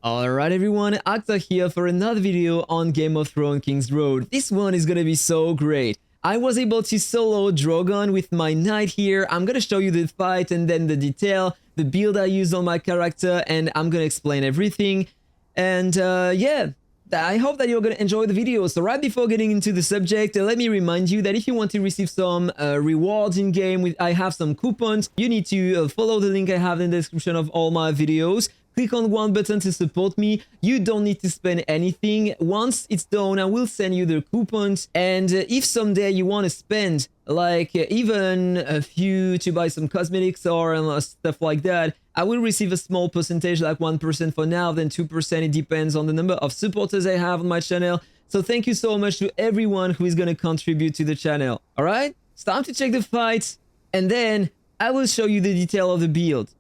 Alright everyone, Akta here for another video on Game of Thrones Kingsroad. This one is gonna be so great. I was able to solo Drogon with my knight here. I'm gonna show you the fight and then the detail, the build I used on my character, and I'm gonna explain everything. And yeah, I hope that you're gonna enjoy the video. So right before getting into the subject, let me remind you that if you want to receive some rewards in game, I have some coupons. You need to follow the link I have in the description of all my videos. Click on one button to support me. You don't need to spend anything. Once it's done, I will send you the coupons. And if someday you want to spend like even a few to buy some cosmetics or stuff like that, I will receive a small percentage, like 1% for now, then 2%. It depends on the number of supporters I have on my channel. So thank you so much to everyone who is going to contribute to the channel. All right, it's time to check the fight, and then I will show you the detail of the build.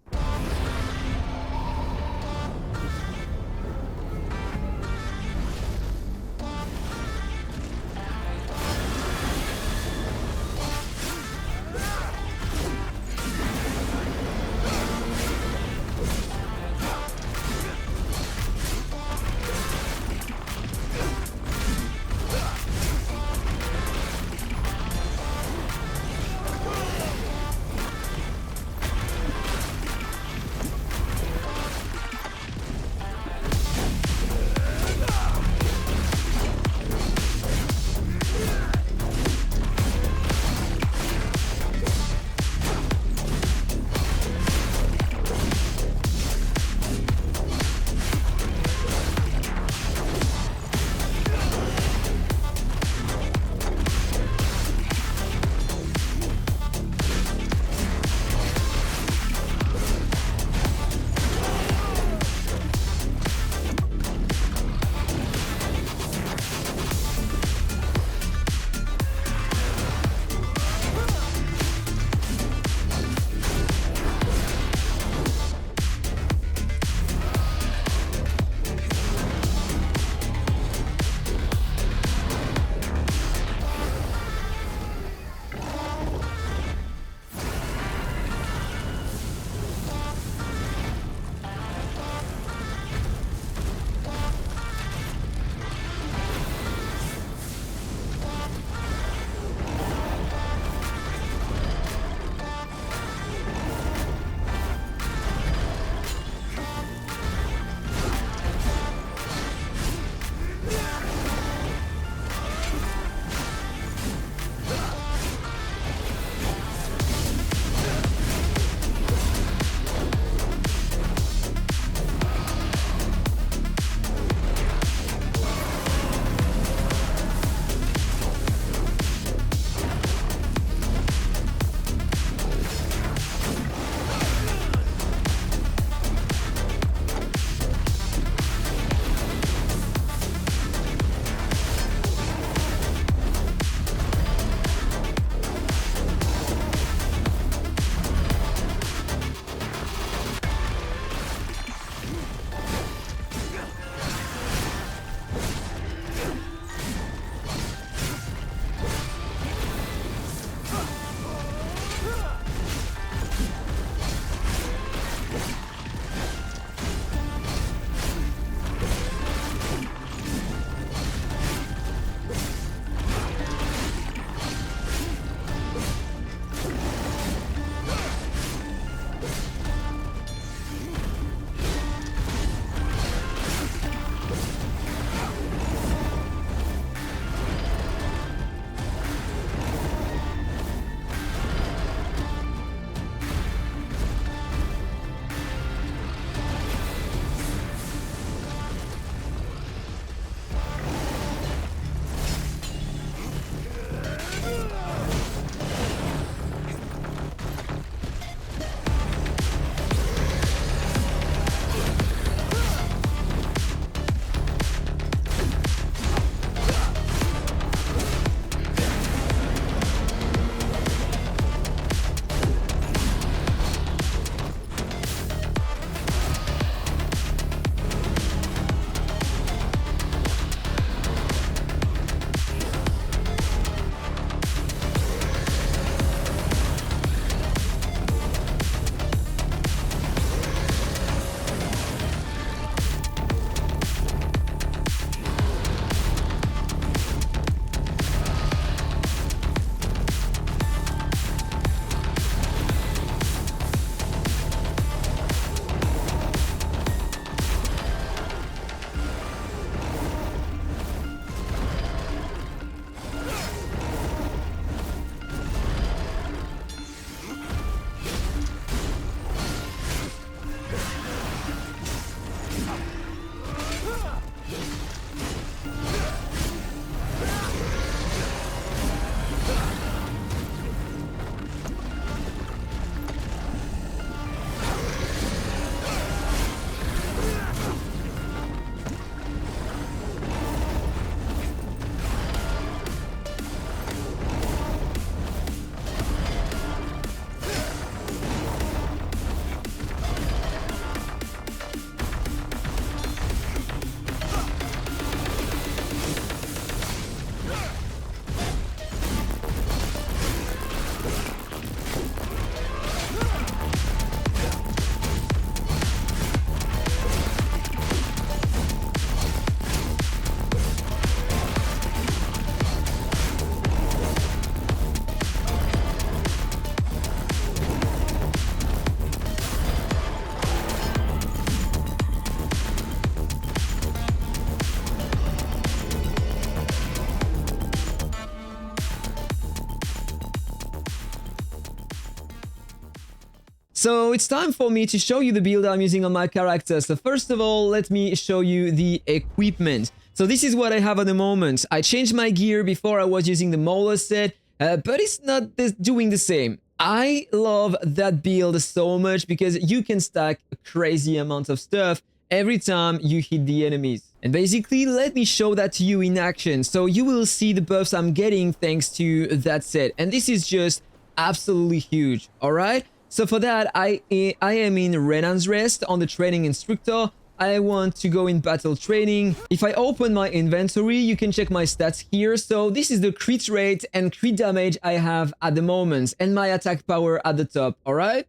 So it's time for me to show you the build I'm using on my character. So first of all, let me show you the equipment. So this is what I have at the moment. I changed my gear. Before I was using the Mauler set, but it's not doing the same. I love that build so much because you can stack a crazy amount of stuff every time you hit the enemies. And basically, let me show that to you in action. So you will see the buffs I'm getting thanks to that set. And this is just absolutely huge, alright? So for that, I am in Renan's Rest on the training instructor. I want to go in battle training. If I open my inventory, you can check my stats here. So this is the crit rate and crit damage I have at the moment and my attack power at the top, alright?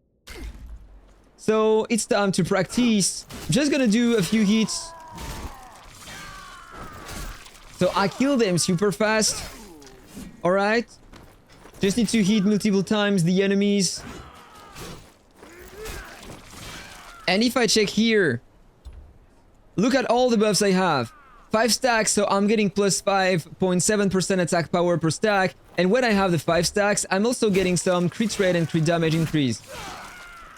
So it's time to practice. I'm just gonna do a few hits. So I kill them super fast. Alright? Just need to hit multiple times the enemies. And if I check here, look at all the buffs I have. 5 stacks, so I'm getting plus 5.7% attack power per stack. And when I have the 5 stacks, I'm also getting some crit rate and crit damage increase.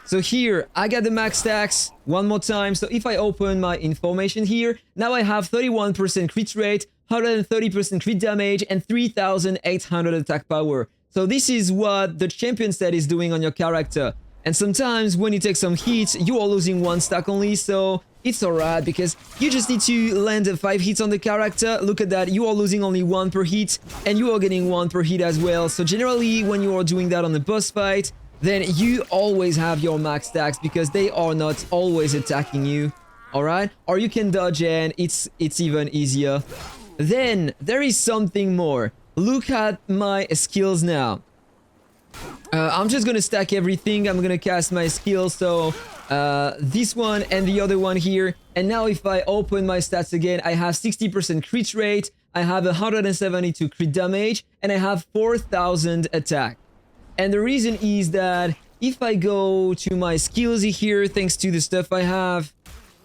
So here, I got the max stacks one more time. So if I open my information here, now I have 31% crit rate, 130% crit damage, and 3,800 attack power. So this is what the champion set is doing on your character. And sometimes when you take some hits, you are losing 1 stack only, so it's alright because you just need to land 5 hits on the character. Look at that, you are losing only 1 per hit, and you are getting 1 per hit as well. So generally, when you are doing that on the boss fight, then you always have your max stacks because they are not always attacking you, alright? Or you can dodge and it's even easier. Then, there is something more. Look at my skills now. I'm just gonna stack everything. I'm gonna cast my skills, so this one and the other one here. And now if I open my stats again, I have 60% crit rate, I have 172 crit damage, and I have 4,000 attack. And the reason is that if I go to my skills here, thanks to the stuff I have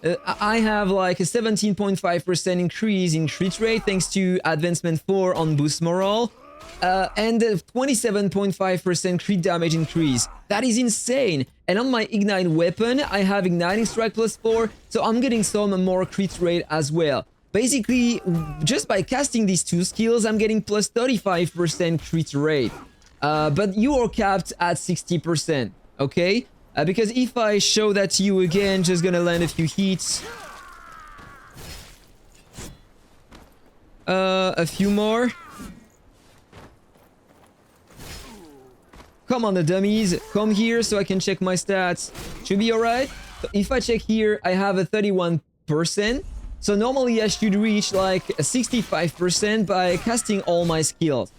like a 17.5% increase in crit rate thanks to advancement 4 on boost morale. And a 27.5% crit damage increase. That is insane. And on my ignite weapon, I have igniting strike plus 4, so I'm getting some more crit rate as well. Basically, just by casting these 2 skills, I'm getting plus 35% crit rate. But you are capped at 60%, okay? Because if I show that to you again, just gonna land a few hits. A few more. Come on, the dummies. Come here so I can check my stats. Should be alright. So if I check here, I have a 31%. So normally I should reach like a 65% by casting all my skills.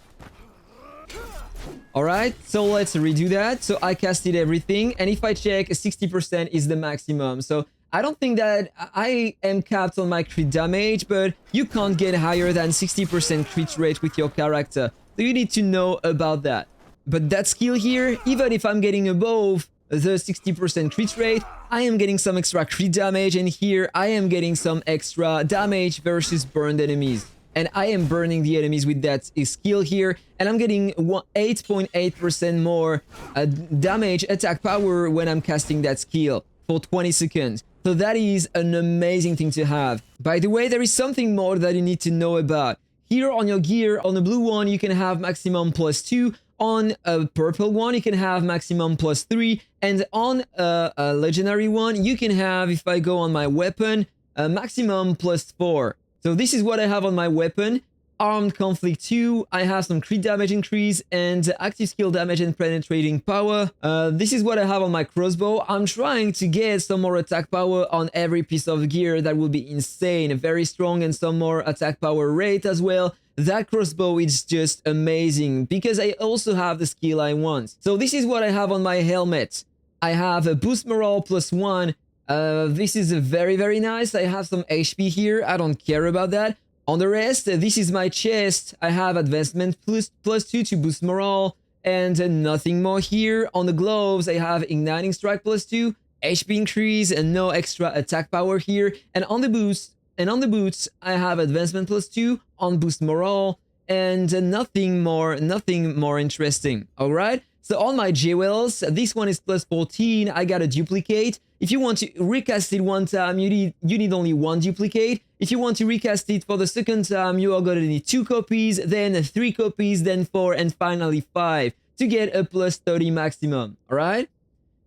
Alright, so let's redo that. So I casted everything. And if I check, 60% is the maximum. So I don't think that I am capped on my crit damage, but you can't get higher than 60% crit rate with your character. So you need to know about that. But that skill here, even if I'm getting above the 60% crit rate, I am getting some extra crit damage, and here I am getting some extra damage versus burned enemies. And I am burning the enemies with that skill here, and I'm getting 8.8% more damage attack power when I'm casting that skill for 20 seconds. So that is an amazing thing to have. By the way, there is something more that you need to know about. Here on your gear, on the blue one, you can have maximum +2. On a purple one, you can have maximum +3. And on a legendary one, you can have, if I go on my weapon, a maximum +4. So this is what I have on my weapon. Armed Conflict 2, I have some crit damage increase and active skill damage and penetrating power. This is what I have on my crossbow. I'm trying to get some more attack power on every piece of gear. That will be insane, very strong, and some more attack power rate as well. That crossbow is just amazing because I also have the skill I want. So this is what I have on my helmet. I have a boost morale +1. This is very, very nice. I have some HP here. I don't care about that. On the rest, this is my chest. I have advancement +2 to boost morale and nothing more here. On the gloves, I have igniting strike +2, HP increase, and no extra attack power here. And on the boots, I have advancement +2 on boost morale and nothing more interesting. All right. So on my jewels, this one is plus 14. I got a duplicate. If you want to recast it one time, you need only one duplicate. If you want to recast it for the second time, you are going to need 2 copies, then 3 copies, then 4, and finally 5 to get a plus 30 maximum. All right?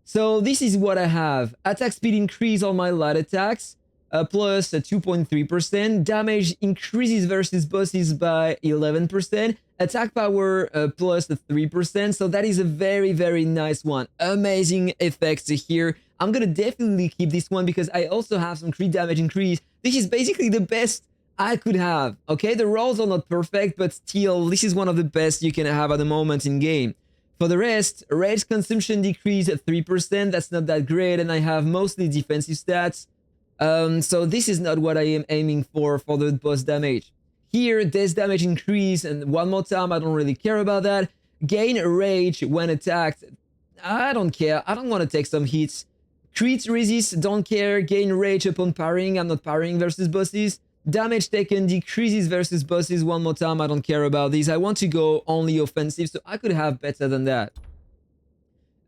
So this is what I have. Attack speed increase on my light attacks, plus 2.3%. Damage increases versus bosses by 11%. Attack power plus 3%. So that is a very, very nice one. Amazing effects here. I'm gonna definitely keep this one because I also have some crit damage increase. This is basically the best I could have. Okay, the rolls are not perfect, but still, this is one of the best you can have at the moment in game. For the rest, rage consumption decrease at 3%. That's not that great, and I have mostly defensive stats. So this is not what I am aiming for the boss damage. Here, death damage increase, and one more time, I don't really care about that. Gain rage when attacked. I don't care. I don't want to take some hits. Crit resist, don't care. Gain rage upon parrying. I'm not parrying versus bosses. Damage taken decreases versus bosses. One more time, I don't care about this. I want to go only offensive, so I could have better than that.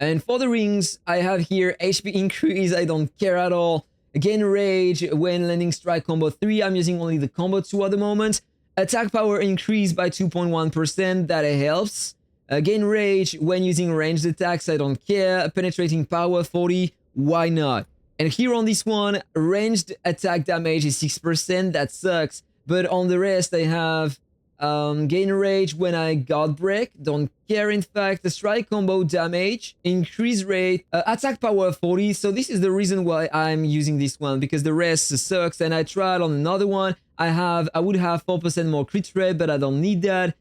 And for the rings, I have here HP increase. I don't care at all. Gain rage when landing strike combo 3. I'm using only the combo 2 at the moment. Attack power increase by 2.1%. That helps. Gain rage when using ranged attacks. I don't care. Penetrating power 40. Why not? And here on this one, ranged attack damage is 6%. That sucks. But on the rest, I have gain rage when I guard break. Don't care, in fact. The strike combo damage, increase rate, attack power 40. So this is the reason why I'm using this one, because the rest sucks. And I tried on another one. I would have 4% more crit rate, but I don't need that.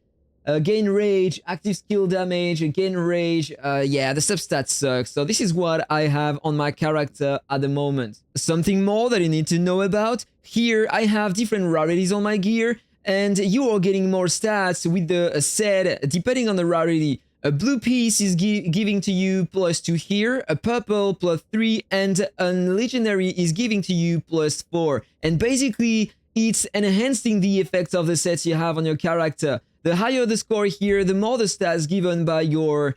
Gain rage, active skill damage, gain rage. Yeah, the substats suck. So this is what I have on my character at the moment. Something more that you need to know about. Here, I have different rarities on my gear, and you are getting more stats with the set depending on the rarity. A blue piece is giving to you +2 here, a purple +3, and a legendary is giving to you +4. And basically, it's enhancing the effects of the sets you have on your character. The higher the score here, the more the stats given by your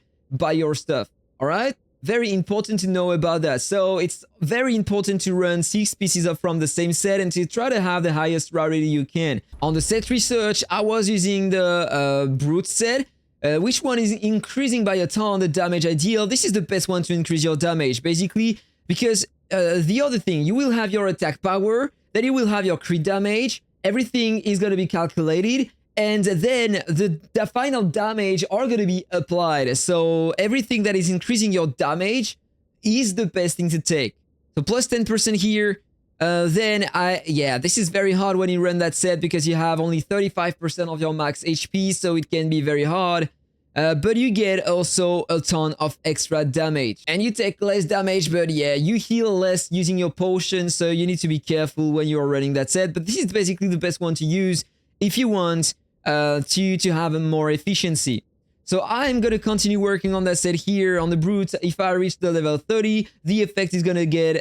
stuff. All right? Very important to know about that. So it's very important to run 6 pieces from the same set and to try to have the highest rarity you can. On the set research, I was using the brute set, which one is increasing by a ton the damage I deal. This is the best one to increase your damage, basically, because the other thing, you will have your attack power, then you will have your crit damage, everything is going to be calculated, and then the final damage are going to be applied. So everything that is increasing your damage is the best thing to take. So plus 10% here. Yeah, this is very hard when you run that set because you have only 35% of your max HP, so it can be very hard. But you get also a ton of extra damage. And you take less damage, but yeah, you heal less using your potion, so you need to be careful when you're running that set. But this is basically the best one to use if you want to have a more efficiency. So I'm going to continue working on that set here on the brute. If I reach the level 30, the effect is going to get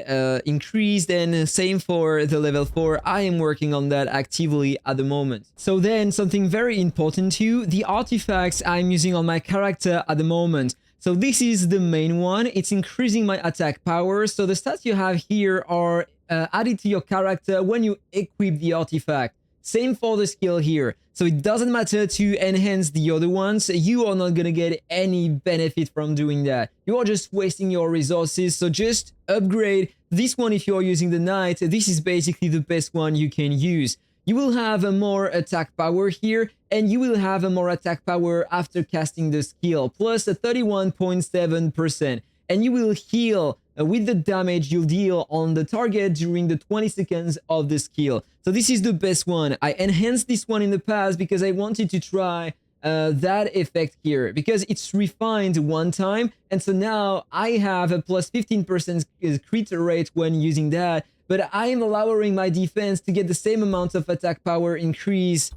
increased, and same for the level 4. I am working on that actively at the moment. So then something very important too, the artifacts I'm using on my character at the moment. So this is the main one. It's increasing my attack power. So the stats you have here are added to your character when you equip the artifact. Same for the skill here. So it doesn't matter to enhance the other ones. You are not going to get any benefit from doing that. You are just wasting your resources. So just upgrade this one if you are using the knight. This is basically the best one you can use. You will have a more attack power here, and you will have a more attack power after casting the skill, plus a 31.7%. And you will heal with the damage you deal on the target during the 20 seconds of the skill. So this is the best one. I enhanced this one in the past because I wanted to try that effect here, because it's refined one time, and so now I have a plus 15% crit rate when using that, but I am lowering my defense to get the same amount of attack power increase,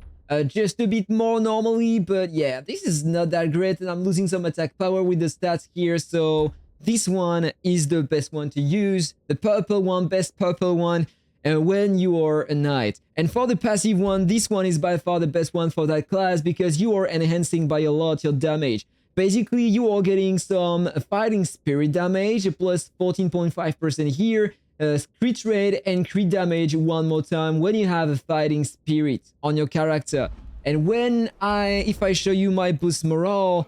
just a bit more normally. But yeah, this is not that great, and I'm losing some attack power with the stats here, so this one is the best one to use. The purple one, best purple one, when you are a knight. And for the passive one, this one is by far the best one for that class because you are enhancing by a lot your damage. Basically, you are getting some fighting spirit damage, plus 14.5% here, crit rate and crit damage one more time when you have a fighting spirit on your character. And if I show you my boost morale,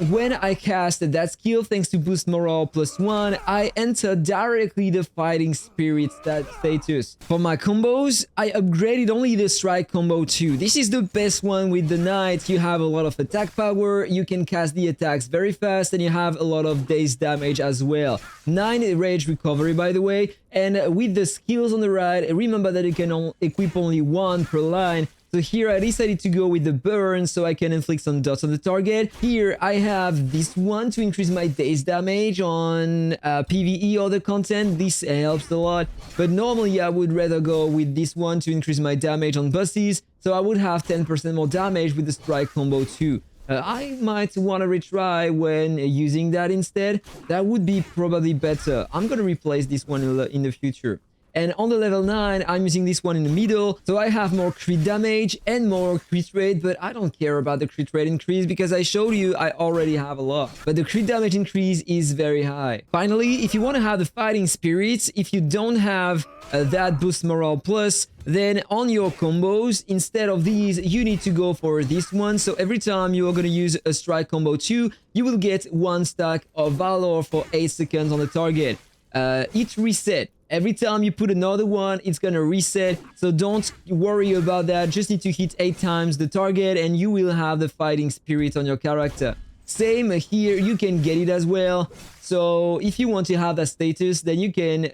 when I cast that skill, thanks to boost morale +1, I enter directly the fighting spirit status. For my combos, I upgraded only the strike combo too. This is the best one with the knight. You have a lot of attack power, you can cast the attacks very fast, and you have a lot of daze damage as well. 9 rage recovery, by the way, and with the skills on the right, remember that you can equip only 1 per line. So here I decided to go with the burn so I can inflict some dots on the target. Here I have this one to increase my daze damage on PvE other content. This helps a lot. But normally I would rather go with this one to increase my damage on bosses. So I would have 10% more damage with the strike combo too. I might want to retry when using that instead. That would be probably better. I'm going to replace this one in the future. And on the level 9, I'm using this one in the middle, so I have more crit damage and more crit rate, but I don't care about the crit rate increase because I showed you I already have a lot. But the crit damage increase is very high. Finally, if you want to have the fighting spirits, if you don't have that boost morale plus, then on your combos, instead of these, you need to go for this one. So every time you are going to use a strike combo 2, you will get 1 stack of Valor for 8 seconds on the target. It reset. Every time you put another one, it's gonna reset, so don't worry about that. Just need to hit 8 times the target and you will have the fighting spirit on your character. Same here, you can get it as well. So if you want to have that status, then you can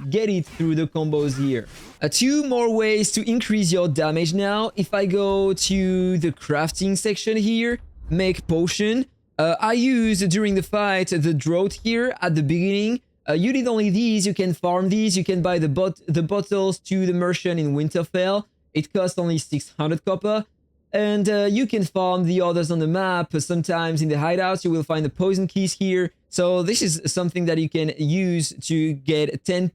get it through the combos here. 2 more ways to increase your damage now. If I go to the crafting section here, make potion. I use during the fight the drought here at the beginning. You need only these, you can farm these, you can buy the bottles to the merchant in Winterfell. It costs only 600 copper. And you can farm the others on the map. Sometimes in the hideouts you will find the poison keys here. So this is something that you can use to get 10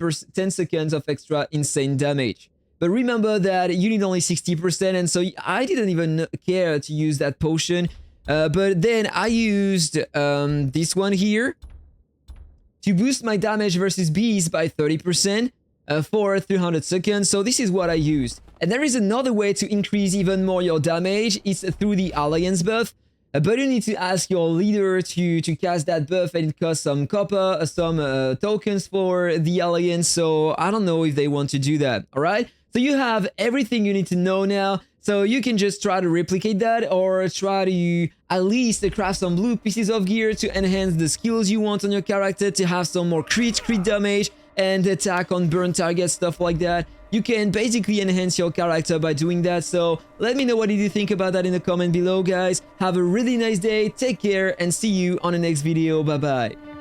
seconds of extra insane damage. But remember that you need only 60%, and so I didn't even care to use that potion. But then I used this one here to boost my damage versus bees by 30% for 300 seconds. So this is what I used. And there is another way to increase even more your damage. It's through the Alliance buff. But you need to ask your leader to cast that buff, and it costs some copper, some tokens for the Alliance. So I don't know if they want to do that. Alright? So you have everything you need to know now. So you can just try to replicate that, or try to at least craft some blue pieces of gear to enhance the skills you want on your character, to have some more crit damage and attack on burn targets, stuff like that. You can basically enhance your character by doing that. So let me know what did you think about that in the comment below, guys. Have a really nice day, take care, and see you on the next video. Bye bye.